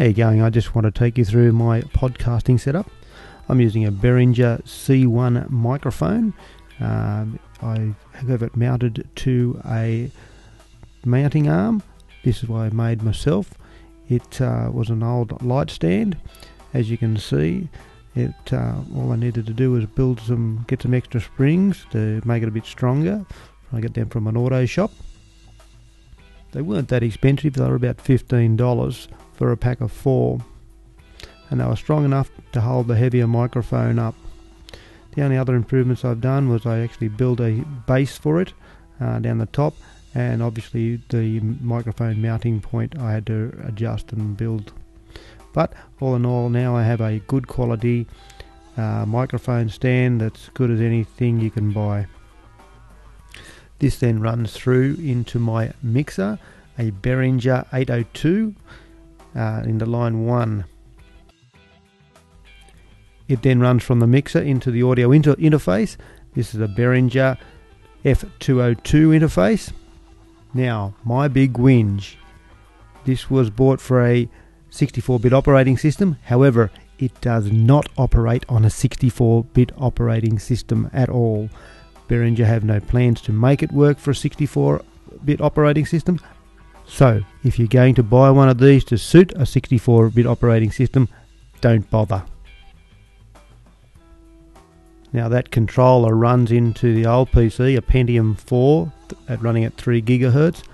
How you going? I just want to take you through my podcasting setup. I'm using a Behringer C1 microphone. I have it mounted to a mounting arm. This is what I made myself. It was an old light stand. As you can see, all I needed to do was get some extra springs to make it a bit stronger. I got them from an auto shop. They weren't that expensive. They were about $15 for a pack of 4, and they were strong enough to hold the heavier microphone up. The only other improvements I've done was I actually built a base for it down the top, and obviously the microphone mounting point I had to adjust and build. But all in all, now I have a good quality microphone stand that's good as anything you can buy. This then runs through into my mixer, a Behringer 802 into line 1. It then runs from the mixer into the audio interface. This is a Behringer F202 interface. Now, my big whinge. This was bought for a 64-bit operating system. However, it does not operate on a 64-bit operating system at all. Behringer have no plans to make it work for a 64-bit operating system. So, if you're going to buy one of these to suit a 64-bit operating system, don't bother. Now that controller runs into the old PC, a Pentium 4 running at 3 GHz.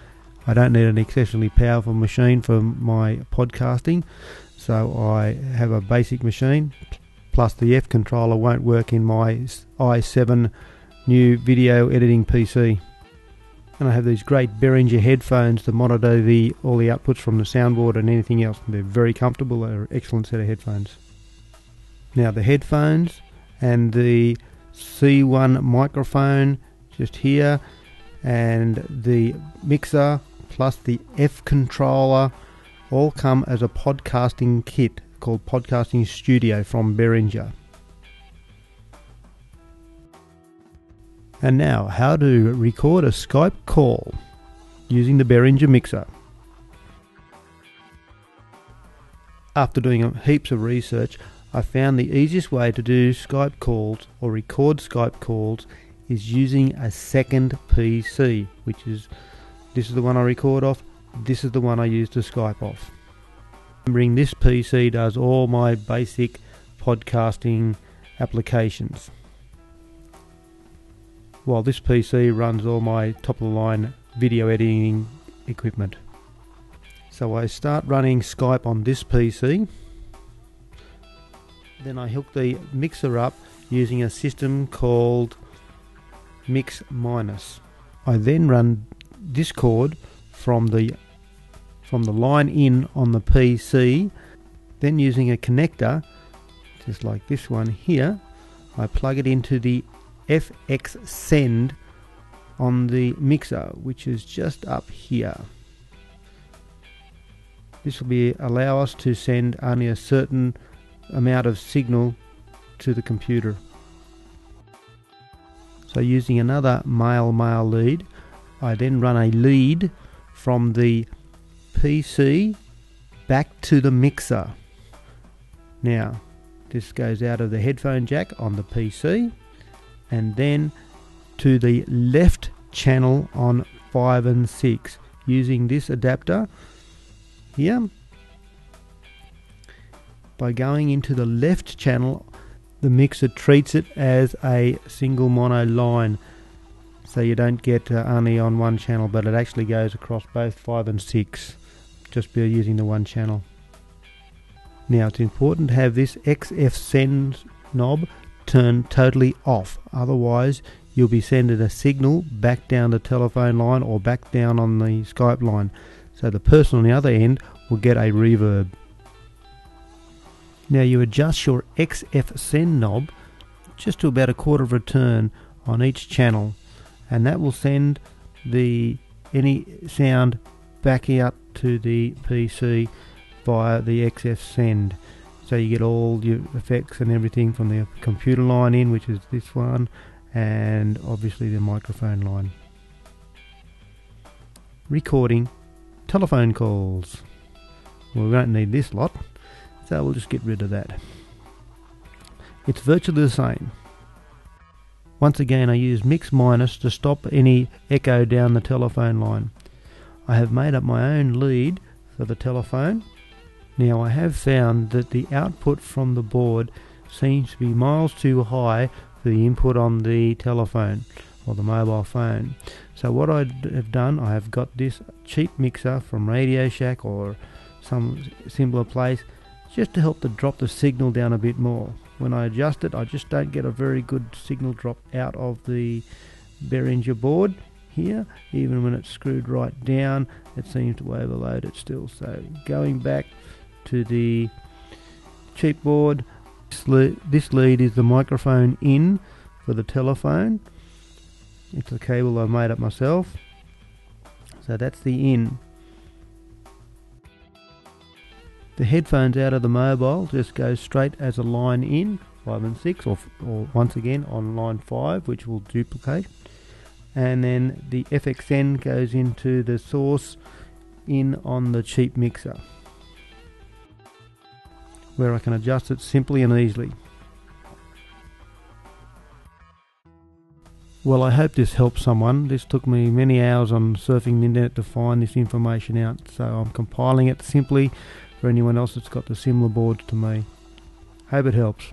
I don't need an excessively powerful machine for my podcasting, so I have a basic machine, plus the F controller won't work in my i7 new video editing PC. And I have these great Behringer headphones to monitor all the outputs from the soundboard and anything else. They're very comfortable. They're an excellent set of headphones. Now the headphones and the C1 microphone just here, and the mixer plus the F controller all come as a podcasting kit called Podcasting Studio from Behringer. And now, how to record a Skype call using the Behringer mixer. After doing heaps of research, I found the easiest way to do Skype calls or record Skype calls is using a second PC, this is the one I record off, this is the one I use to Skype off. Remembering this PC does all my basic podcasting applications, while this PC runs all my top-of-the-line video editing equipment. So I start running Skype on this PC. Then I hook the mixer up using a system called Mix Minus. I then run Discord from the line in on the PC. Then using a connector, just like this one here, I plug it into the FX send on the mixer, which is just up here. This will allow us to send only a certain amount of signal to the computer. So using another male lead, I then run a lead from the PC back to the mixer. Now this goes out of the headphone jack on the PC and then to the left channel on 5 and 6 using this adapter here. By going into the left channel, the mixer treats it as a single mono line, so you don't get only on one channel, but it actually goes across both 5 and 6 just by using the one channel. Now it's important to have this XF send knob turned totally off, otherwise you'll be sending a signal back down the telephone line or back down on the Skype line, so the person on the other end will get a reverb. Now you adjust your XF send knob just to about a quarter of a turn on each channel, and that will send any sound back out to the PC via the XF send. So you get all your effects and everything from the computer line in, which is this one, and obviously the microphone line. Recording telephone calls. Well, we won't need this lot, so we'll just get rid of that. It's virtually the same. Once again, I use mix minus to stop any echo down the telephone line. I have made up my own lead for the telephone. Now, I have found that the output from the board seems to be miles too high for the input on the telephone or the mobile phone. So what I have done, I have got this cheap mixer from Radio Shack or some similar place just to help to drop the signal down a bit more. When I adjust it, I just don't get a very good signal drop out of the Behringer board here. Even when it's screwed right down, it seems to overload it still. So going back to the cheap board, this lead is the microphone in for the telephone. It's a cable I made up myself. So that's the in. The headphones out of the mobile just go straight as a line in, 5 and 6, or once again on line 5, which will duplicate. And then the FXN goes into the source in on the cheap mixer, where I can adjust it simply and easily. Well, I hope this helps someone. This took me many hours on surfing the internet to find this information out, so I'm compiling it simply for anyone else that's got the similar boards to me. Hope it helps.